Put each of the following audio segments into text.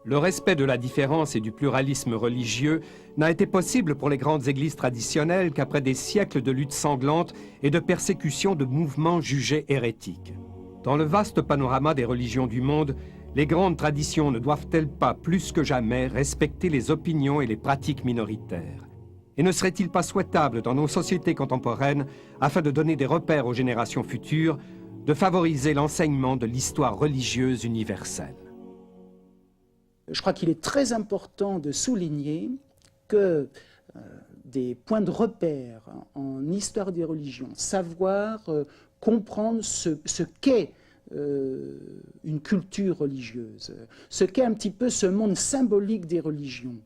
Le respect de la différence et du pluralisme religieux n'a été possible pour les grandes églises traditionnelles qu'après des siècles de luttes sanglantes et de persécutions de mouvements jugés hérétiques. Dans le vaste panorama des religions du monde, les grandes traditions ne doivent-elles pas, plus que jamais, respecter les opinions et les pratiques minoritaires? Et ne serait-il pas souhaitable dans nos sociétés contemporaines, afin de donner des repères aux générations futures, de favoriser l'enseignement de l'histoire religieuse universelle? Je crois qu'il est très important de souligner que des points de repère en histoire des religions, savoir comprendre ce qu'est une culture religieuse, ce qu'est un petit peu ce monde symbolique des religions,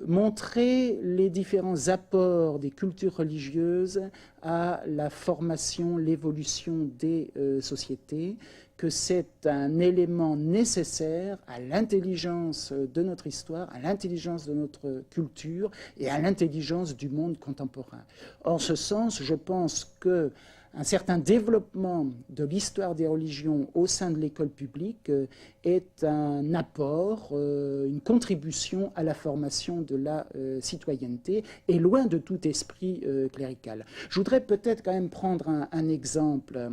montrer les différents apports des cultures religieuses à la formation, l'évolution des sociétés, que c'est un élément nécessaire à l'intelligence de notre histoire, à l'intelligence de notre culture et à l'intelligence du monde contemporain. En ce sens, je pense qu'un certain développement de l'histoire des religions au sein de l'école publique est un apport, une contribution à la formation de la citoyenneté et loin de tout esprit clérical. Je voudrais peut-être quand même prendre un exemple.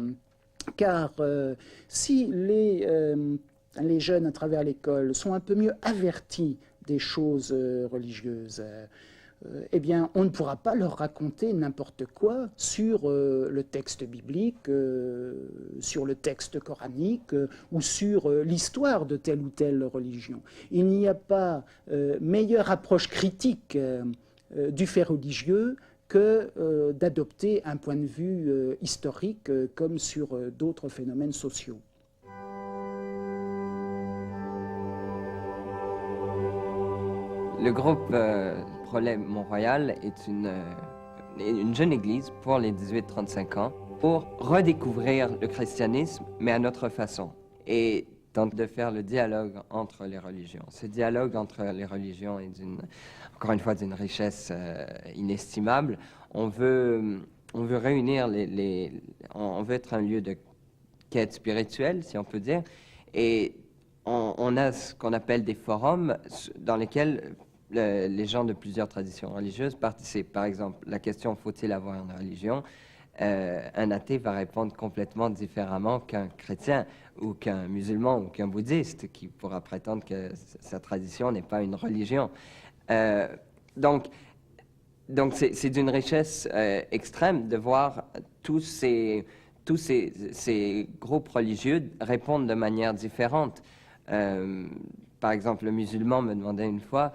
Car si les jeunes à travers l'école sont un peu mieux avertis des choses religieuses, eh bien, on ne pourra pas leur raconter n'importe quoi sur le texte biblique, sur le texte coranique ou sur l'histoire de telle ou telle religion. Il n'y a pas meilleure approche critique du fait religieux que d'adopter un point de vue historique comme sur d'autres phénomènes sociaux. Le groupe Problème Mont-Royal est une jeune église pour les 18-35 ans pour redécouvrir le christianisme, mais à notre façon. Et tente de faire le dialogue entre les religions. Ce dialogue entre les religions est encore une fois d'une richesse inestimable. On veut réunir on veut être un lieu de quête spirituelle, si on peut dire, et on a ce qu'on appelle des forums dans lesquels les gens de plusieurs traditions religieuses participent. Par exemple, la question « faut-il avoir une religion ?» un athée va répondre complètement différemment qu'un chrétien ou qu'un musulman ou qu'un bouddhiste qui pourra prétendre que sa tradition n'est pas une religion. Donc c'est d'une richesse extrême de voir tous ces groupes religieux répondre de manière différente. Par exemple, le musulman me demandait une fois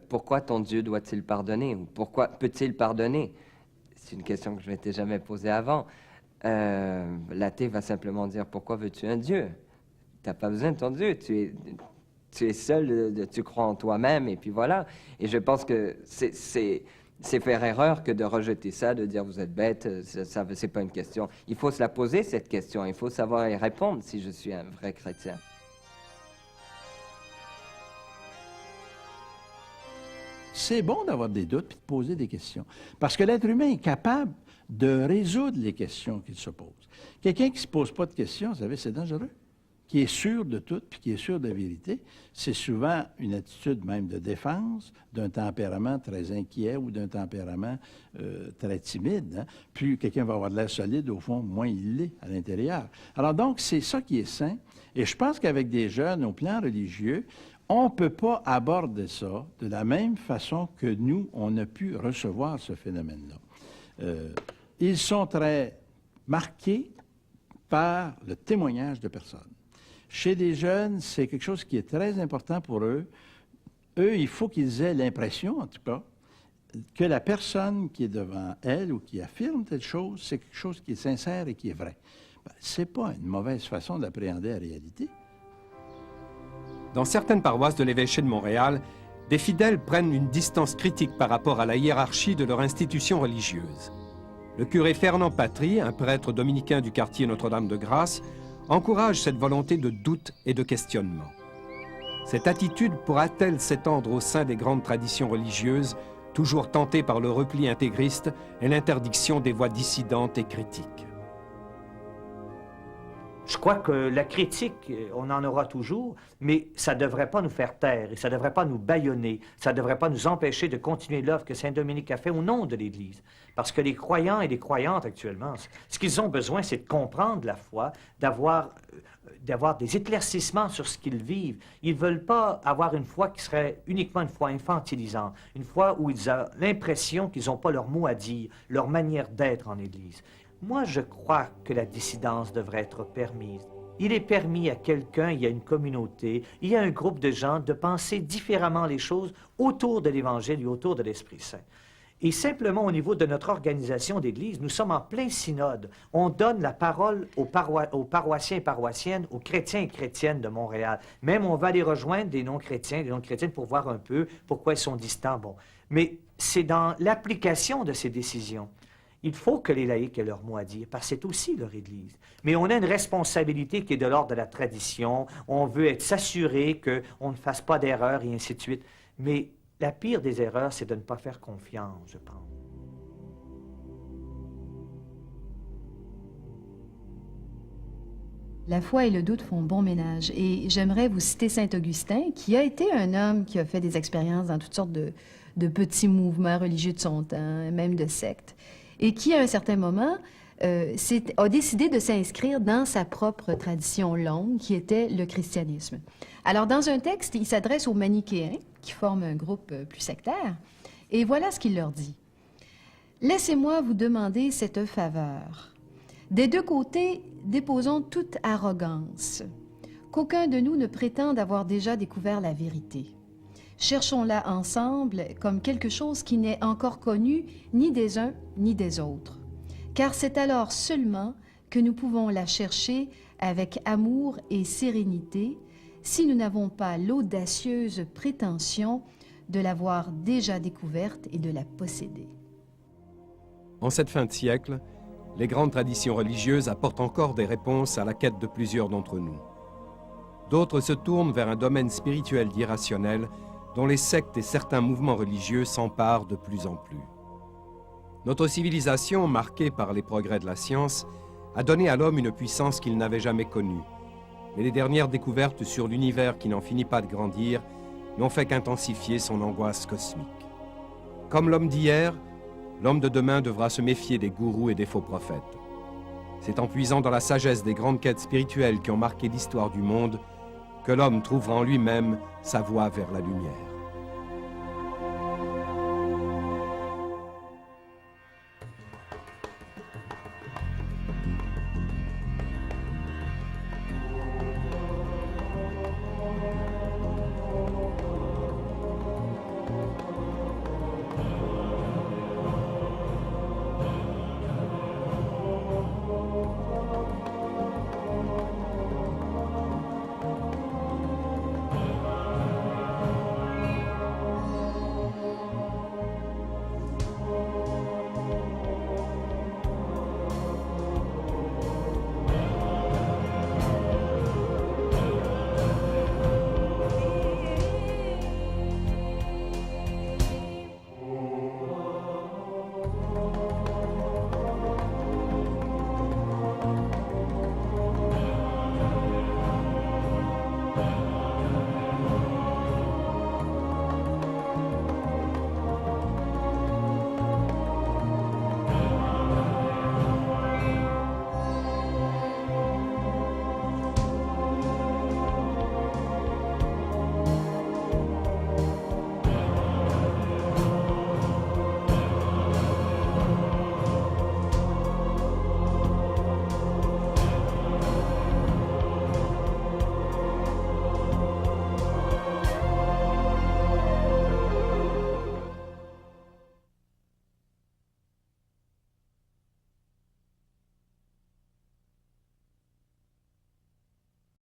pourquoi ton Dieu doit-il pardonner ou pourquoi peut-il pardonner? C'est une question que je ne m'étais jamais posée avant. L'athée va simplement dire « Pourquoi veux-tu un Dieu? Tu n'as pas besoin de ton Dieu. Tu es seul, tu crois en toi-même, et puis voilà. » Et je pense que c'est faire erreur que de rejeter ça, de dire « Vous êtes bête, ça c'est pas une question. » Il faut se la poser, cette question. Il faut savoir y répondre si je suis un vrai chrétien. C'est bon d'avoir des doutes et de poser des questions. Parce que l'être humain est capable de résoudre les questions qu'il se pose. Quelqu'un qui ne se pose pas de questions, vous savez, c'est dangereux. Qui est sûr de tout, puis qui est sûr de la vérité, c'est souvent une attitude même de défense, d'un tempérament très inquiet ou d'un tempérament très timide. Hein. Plus quelqu'un va avoir de l'air solide, au fond, moins il l'est à l'intérieur. Alors donc, c'est ça qui est sain. Et je pense qu'avec des jeunes au plan religieux, on ne peut pas aborder ça de la même façon que nous, on a pu recevoir ce phénomène-là. Ils sont très marqués par le témoignage de personnes. Chez les jeunes, c'est quelque chose qui est très important pour eux. Eux, il faut qu'ils aient l'impression, en tout cas, que la personne qui est devant elle ou qui affirme telle chose, c'est quelque chose qui est sincère et qui est vrai. Ce n'est pas une mauvaise façon d'appréhender la réalité. Dans certaines paroisses de l'évêché de Montréal, des fidèles prennent une distance critique par rapport à la hiérarchie de leur institution religieuse. Le curé Fernand Patry, un prêtre dominicain du quartier Notre-Dame-de-Grâce, encourage cette volonté de doute et de questionnement. Cette attitude pourra-t-elle s'étendre au sein des grandes traditions religieuses, toujours tentées par le repli intégriste et l'interdiction des voix dissidentes et critiques? Je crois que la critique, on en aura toujours, mais ça ne devrait pas nous faire taire et ça ne devrait pas nous bâillonner, ça ne devrait pas nous empêcher de continuer l'œuvre que Saint-Dominique a fait au nom de l'Église. Parce que les croyants et les croyantes actuellement, ce qu'ils ont besoin, c'est de comprendre la foi, d'avoir des éclaircissements sur ce qu'ils vivent. Ils ne veulent pas avoir une foi qui serait uniquement une foi infantilisante, une foi où ils ont l'impression qu'ils n'ont pas leur mot à dire, leur manière d'être en Église. Moi, je crois que la dissidence devrait être permise. Il est permis à quelqu'un, il y a une communauté, il y a un groupe de gens de penser différemment les choses autour de l'Évangile et autour de l'Esprit Saint. Et simplement au niveau de notre organisation d'Église, nous sommes en plein synode. On donne la parole aux paroissiens et paroissiennes, aux chrétiens et chrétiennes de Montréal. Même on va aller rejoindre des non-chrétiens, des non-chrétiennes pour voir un peu pourquoi ils sont distants. Bon. Mais c'est dans l'application de ces décisions. Il faut que les laïcs aient leur mot à dire, parce que c'est aussi leur Église. Mais on a une responsabilité qui est de l'ordre de la tradition. On veut s'assurer qu'on ne fasse pas d'erreurs et ainsi de suite. Mais la pire des erreurs, c'est de ne pas faire confiance, je pense. La foi et le doute font bon ménage. Et j'aimerais vous citer Saint Augustin, qui a été un homme qui a fait des expériences dans toutes sortes de petits mouvements religieux de son temps, même de sectes, et qui, à un certain moment, a décidé de s'inscrire dans sa propre tradition longue, qui était le christianisme. Alors, dans un texte, il s'adresse aux manichéens, qui forment un groupe plus sectaire, et voilà ce qu'il leur dit. « Laissez-moi vous demander cette faveur. Des deux côtés, déposons toute arrogance. Qu'aucun de nous ne prétende avoir déjà découvert la vérité. Cherchons-la ensemble comme quelque chose qui n'est encore connu ni des uns ni des autres. Car c'est alors seulement que nous pouvons la chercher avec amour et sérénité si nous n'avons pas l'audacieuse prétention de l'avoir déjà découverte et de la posséder. » En cette fin de siècle, les grandes traditions religieuses apportent encore des réponses à la quête de plusieurs d'entre nous. D'autres se tournent vers un domaine spirituel d'irrationnel dont les sectes et certains mouvements religieux s'emparent de plus en plus. Notre civilisation, marquée par les progrès de la science, a donné à l'homme une puissance qu'il n'avait jamais connue. Mais les dernières découvertes sur l'univers qui n'en finit pas de grandir n'ont fait qu'intensifier son angoisse cosmique. Comme l'homme d'hier, l'homme de demain devra se méfier des gourous et des faux prophètes. C'est en puisant dans la sagesse des grandes quêtes spirituelles qui ont marqué l'histoire du monde que l'homme trouvera en lui-même sa voie vers la lumière.